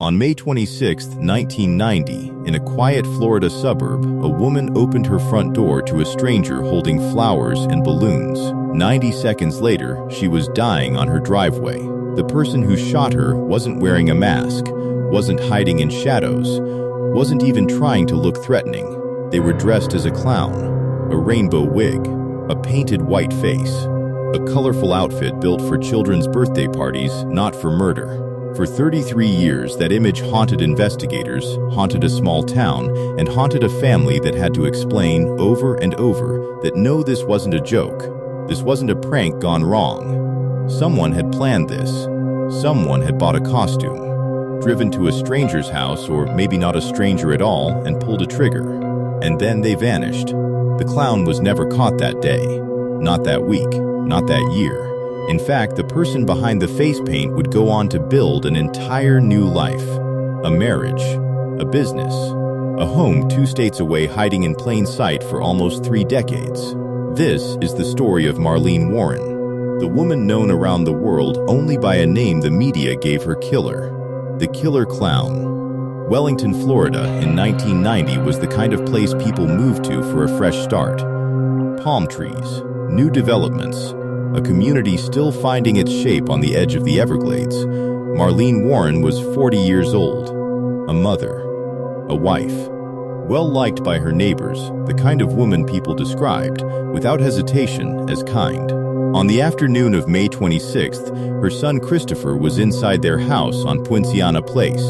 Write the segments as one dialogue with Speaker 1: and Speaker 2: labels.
Speaker 1: On May 26, 1990, in a quiet Florida suburb, a woman opened her front door to a stranger holding flowers and balloons. 90 seconds later, she was dying on her driveway. The person who shot her wasn't wearing a mask, wasn't hiding in shadows, wasn't even trying to look threatening. They were dressed as a clown, a rainbow wig, a painted white face, a colorful outfit built for children's birthday parties, not for murder. For 33 years, that image haunted investigators, haunted a small town, and haunted a family that had to explain over and over that no, this wasn't a joke. This wasn't a prank gone wrong. Someone had planned this. Someone had bought a costume, driven to a stranger's house, or maybe not a stranger at all, and pulled a trigger. And then they vanished. The clown was never caught that day, not that week, not that year. In fact, the person behind the face paint would go on to build an entire new life. A marriage, a business, a home 2 states away hiding in plain sight for almost 3 decades. This is the story of Marlene Warren, the woman known around the world only by a name the media gave her killer, the killer clown. Wellington, Florida in 1990 was the kind of place people moved to for a fresh start. Palm trees, new developments, a community still finding its shape on the edge of the Everglades. Marlene Warren was 40 years old, a mother, a wife, well-liked by her neighbors, the kind of woman people described, without hesitation, as kind. On the afternoon of May 26th, her son Christopher was inside their house on Poinciana Place.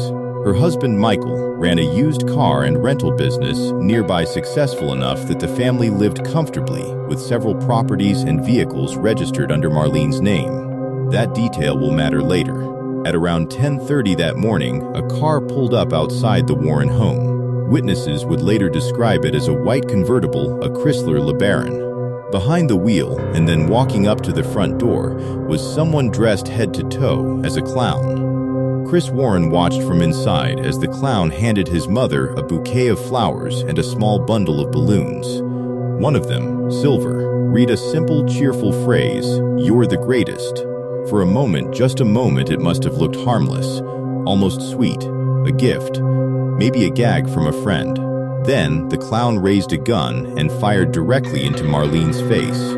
Speaker 1: Her husband Michael ran a used car and rental business nearby, successful enough that the family lived comfortably with several properties and vehicles registered under Marlene's name. That detail will matter later. At around 10:30 that morning, a car pulled up outside the Warren home. Witnesses would later describe it as a white convertible, a Chrysler LeBaron. Behind the wheel, and then walking up to the front door, was someone dressed head to toe as a clown. Chris Warren watched from inside as the clown handed his mother a bouquet of flowers and a small bundle of balloons. One of them, silver, read a simple, cheerful phrase, "You're the greatest." For a moment, just a moment, it must have looked harmless, almost sweet, a gift, maybe a gag from a friend. Then, the clown raised a gun and fired directly into Marlene's face.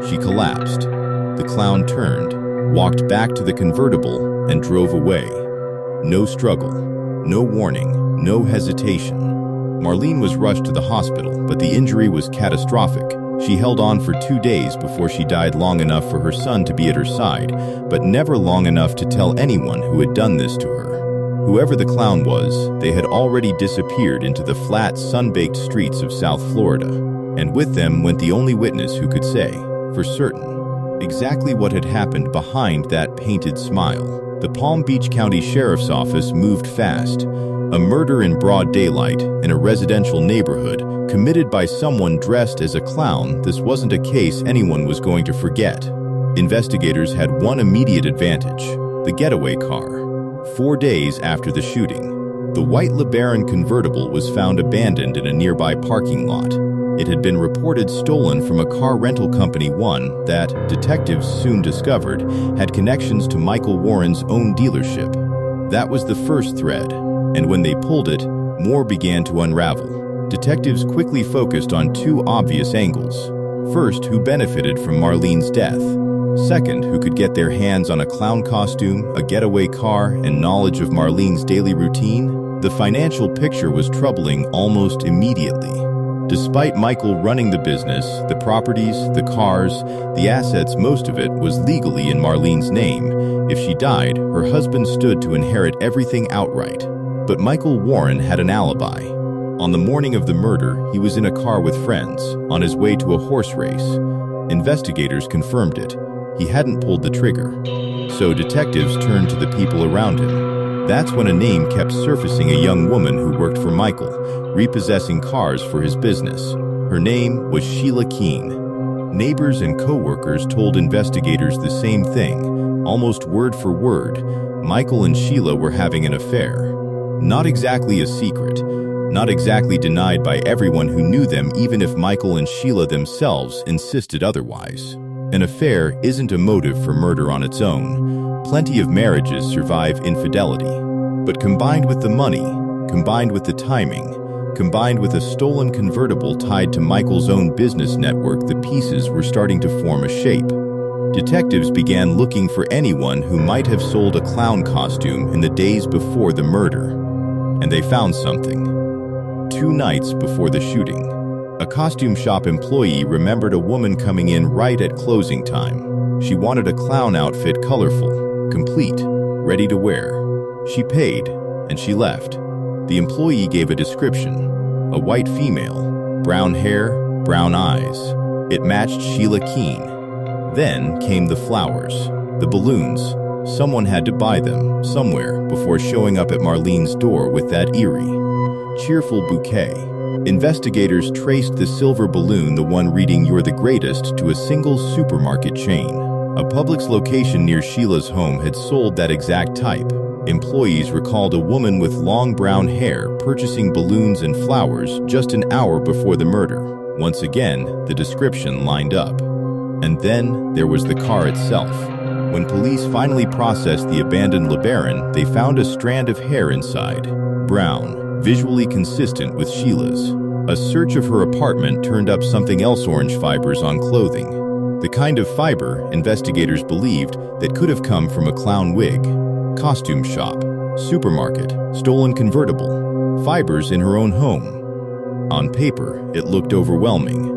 Speaker 1: She collapsed. The clown turned, walked back to the convertible, and drove away. No struggle, no warning, no hesitation. Marlene was rushed to the hospital, but the injury was catastrophic. She held on for 2 days before she died, long enough for her son to be at her side, but never long enough to tell anyone who had done this to her. Whoever the clown was, they had already disappeared into the flat, sun-baked streets of South Florida. And with them went the only witness who could say, for certain, exactly what had happened behind that painted smile. The Palm Beach County Sheriff's Office moved fast. A murder in broad daylight in a residential neighborhood committed by someone dressed as a clown. This wasn't a case anyone was going to forget. Investigators had one immediate advantage: the getaway car. 4 days after the shooting, the white LeBaron convertible was found abandoned in a nearby parking lot. It had been reported stolen from a car rental company, one that, detectives soon discovered, had connections to Michael Warren's own dealership. That was the first thread, and when they pulled it, more began to unravel. Detectives quickly focused on 2 obvious angles. First, who benefited from Marlene's death. Second, who could get their hands on a clown costume, a getaway car, and knowledge of Marlene's daily routine. The financial picture was troubling almost immediately. Despite Michael running the business, the properties, the cars, the assets, most of it was legally in Marlene's name. If she died, her husband stood to inherit everything outright. But Michael Warren had an alibi. On the morning of the murder, he was in a car with friends, on his way to a horse race. Investigators confirmed it. He hadn't pulled the trigger. So detectives turned to the people around him. That's when a name kept surfacing: a young woman who worked for Michael, repossessing cars for his business. Her name was Sheila. Neighbors and co-workers told investigators the same thing, almost word for word. Michael and Sheila were having an affair. Not exactly a secret, not exactly denied by everyone who knew them, even if Michael and Sheila themselves insisted otherwise. An affair isn't a motive for murder on its own. Plenty of marriages survive infidelity. But combined with the money, combined with the timing, combined with a stolen convertible tied to Michael's own business network, the pieces were starting to form a shape. Detectives began looking for anyone who might have sold a clown costume in the days before the murder. And they found something. 2 nights before the shooting, a costume shop employee remembered a woman coming in right at closing time. She wanted a clown outfit, colorful, complete, ready to wear. She paid, and she left. The employee gave a description: a white female, brown hair, brown eyes. It matched Sheila Keene. Then came the flowers, the balloons. Someone had to buy them somewhere before showing up at Marlene's door with that eerie, cheerful bouquet. Investigators traced the silver balloon, the one reading "You're the greatest," to a single supermarket chain. A Publix location near Sheila's home had sold that exact type. Employees recalled a woman with long brown hair purchasing balloons and flowers just an hour before the murder. Once again, the description lined up. And then there was the car itself. When police finally processed the abandoned LeBaron, they found a strand of hair inside, brown, visually consistent with Sheila's. A search of her apartment turned up something else: orange fibers on clothing. The kind of fiber, investigators believed, that could have come from a clown wig. Costume shop, supermarket, stolen convertible, fibers in her own home. On paper, it looked overwhelming.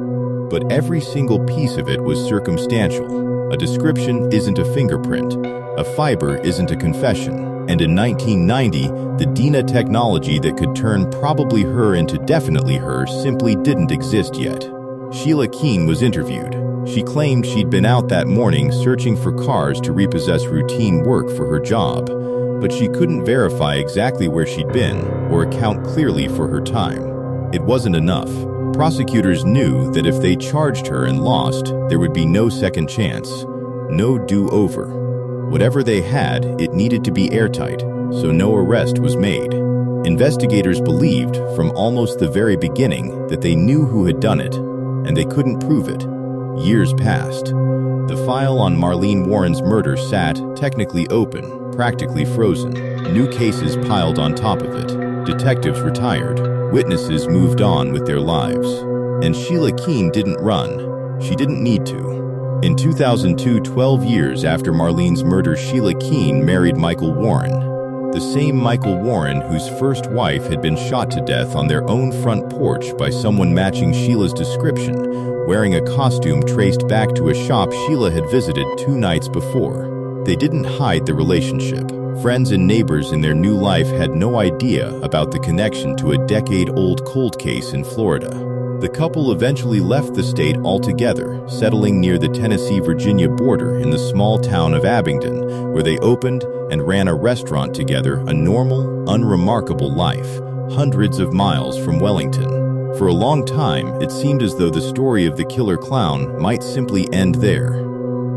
Speaker 1: But every single piece of it was circumstantial. A description isn't a fingerprint. A fiber isn't a confession. And in 1990, the DNA technology that could turn probably her into definitely her simply didn't exist yet. Sheila Keene was interviewed. She claimed she'd been out that morning searching for cars to repossess routine work for her job, but she couldn't verify exactly where she'd been or account clearly for her time. It wasn't enough. Prosecutors knew that if they charged her and lost, there would be no second chance, no do-over. Whatever they had, it needed to be airtight, so no arrest was made. Investigators believed from almost the very beginning that they knew who had done it, and they couldn't prove it. Years passed. The file on Marlene Warren's murder sat technically open, practically frozen. New cases piled on top of it. Detectives retired. Witnesses moved on with their lives. And Sheila Keene didn't run. She didn't need to. In 2002, 12 years after Marlene's murder, Sheila Keene married Michael Warren. The same Michael Warren whose first wife had been shot to death on their own front porch by someone matching Sheila's description, wearing a costume traced back to a shop Sheila had visited 2 nights before. They didn't hide the relationship. Friends and neighbors in their new life had no idea about the connection to a decade-old cold case in Florida. The couple eventually left the state altogether, settling near the Tennessee-Virginia border in the small town of Abingdon, where they opened and ran a restaurant together, a normal, unremarkable life, hundreds of miles from Wellington. For a long time, it seemed as though the story of the killer clown might simply end there.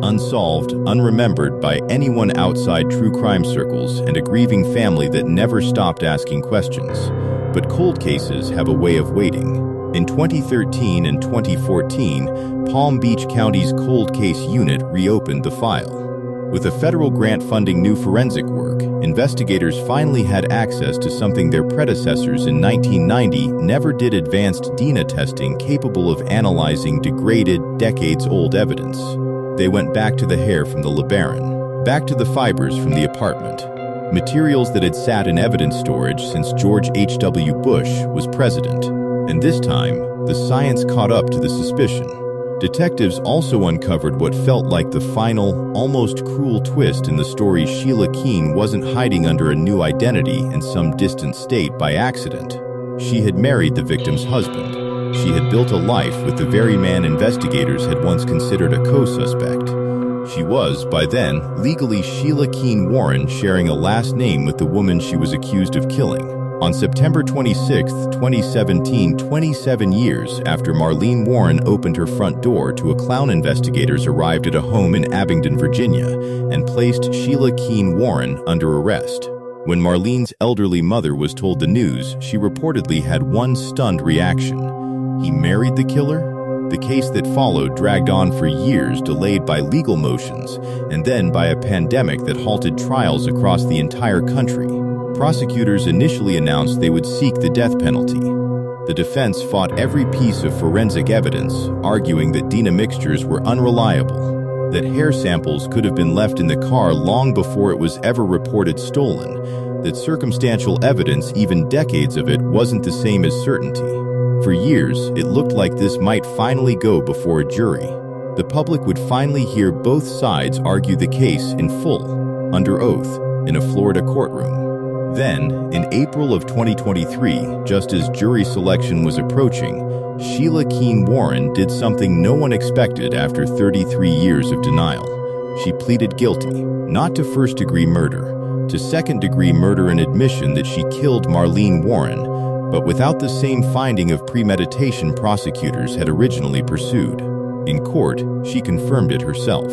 Speaker 1: Unsolved, unremembered by anyone outside true crime circles, and a grieving family that never stopped asking questions. But cold cases have a way of waiting. In 2013 and 2014, Palm Beach County's Cold Case Unit reopened the file. With a federal grant funding new forensic work, investigators finally had access to something their predecessors in 1990 never did: advanced DNA testing capable of analyzing degraded, decades-old evidence. They went back to the hair from the LeBaron, back to the fibers from the apartment, materials that had sat in evidence storage since George H.W. Bush was president. And this time, the science caught up to the suspicion. Detectives also uncovered what felt like the final, almost cruel twist in the story: Sheila Keene wasn't hiding under a new identity in some distant state by accident. She had married the victim's husband. She had built a life with the very man investigators had once considered a co-suspect. She was, by then, legally Sheila Keene Warren, sharing a last name with the woman she was accused of killing. On September 26, 2017, 27 years after Marlene Warren opened her front door to a clown, investigators arrived at a home in Abingdon, Virginia, and placed Sheila Keene Warren under arrest. When Marlene's elderly mother was told the news, she reportedly had one stunned reaction: he married the killer? The case that followed dragged on for years, delayed by legal motions, and then by a pandemic that halted trials across the entire country. Prosecutors initially announced they would seek the death penalty. The defense fought every piece of forensic evidence, arguing that DNA mixtures were unreliable, that hair samples could have been left in the car long before it was ever reported stolen, that circumstantial evidence, even decades of it, wasn't the same as certainty. For years, it looked like this might finally go before a jury. The public would finally hear both sides argue the case in full, under oath, in a Florida courtroom. Then, in April of 2023, just as jury selection was approaching, Sheila Warren did something no one expected after 33 years of denial. She pleaded guilty, not to first-degree murder, to second-degree murder, an admission that she killed Marlene Warren, but without the same finding of premeditation prosecutors had originally pursued. In court, she confirmed it herself.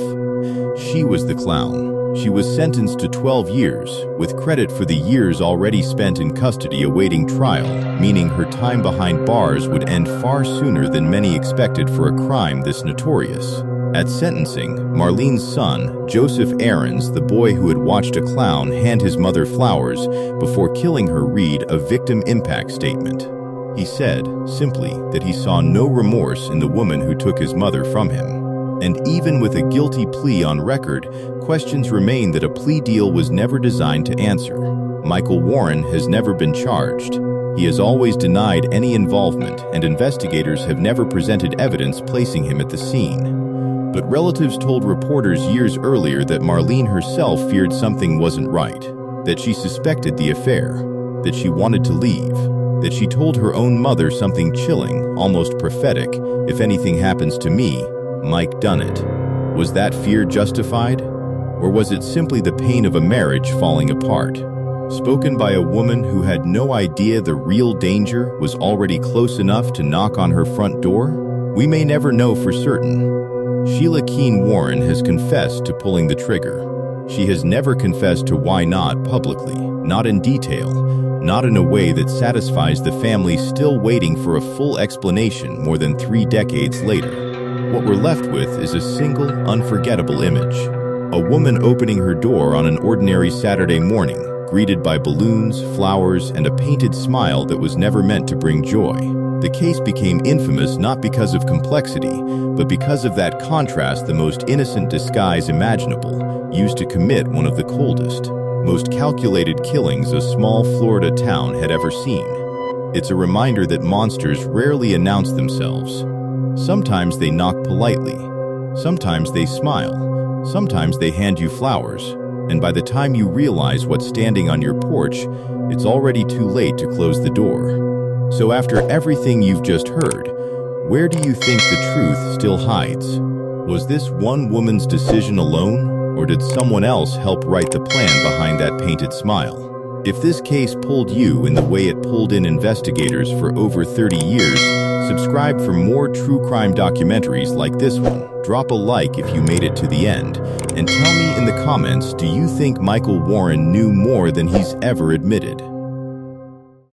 Speaker 1: She was the clown. She was sentenced to 12 years, with credit for the years already spent in custody awaiting trial, meaning her time behind bars would end far sooner than many expected for a crime this notorious. At sentencing, Marlene's son, Joseph Aarons, the boy who had watched a clown hand his mother flowers before killing her, read a victim impact statement. He said, simply, that he saw no remorse in the woman who took his mother from him. And even with a guilty plea on record, questions remain that a plea deal was never designed to answer. Michael Warren has never been charged. He has always denied any involvement, and investigators have never presented evidence placing him at the scene. But relatives told reporters years earlier that Marlene herself feared something wasn't right, that she suspected the affair, that she wanted to leave, that she told her own mother something chilling, almost prophetic: "If anything happens to me, Mike done it." Was that fear justified? Or was it simply the pain of a marriage falling apart? Spoken by a woman who had no idea the real danger was already close enough to knock on her front door? We may never know for certain. Sheila Warren has confessed to pulling the trigger. She has never confessed to why not publicly, not in detail, not in a way that satisfies the family still waiting for a full explanation more than 3 decades later. What we're left with is a single, unforgettable image. A woman opening her door on an ordinary Saturday morning, greeted by balloons, flowers, and a painted smile that was never meant to bring joy. The case became infamous not because of complexity, but because of that contrast, the most innocent disguise imaginable, used to commit one of the coldest, most calculated killings a small Florida town had ever seen. It's a reminder that monsters rarely announce themselves. Sometimes they knock politely, sometimes they smile, sometimes they hand you flowers, and by the time you realize what's standing on your porch, it's already too late to close the door. So after everything you've just heard, where do you think the truth still hides? Was this one woman's decision alone, or did someone else help write the plan behind that painted smile? If this case pulled you in the way it pulled in investigators for over 30 years, subscribe for more true crime documentaries like this one. Drop a like if you made it to the end, and tell me in the comments, do you think Michael Warren knew more than he's ever admitted?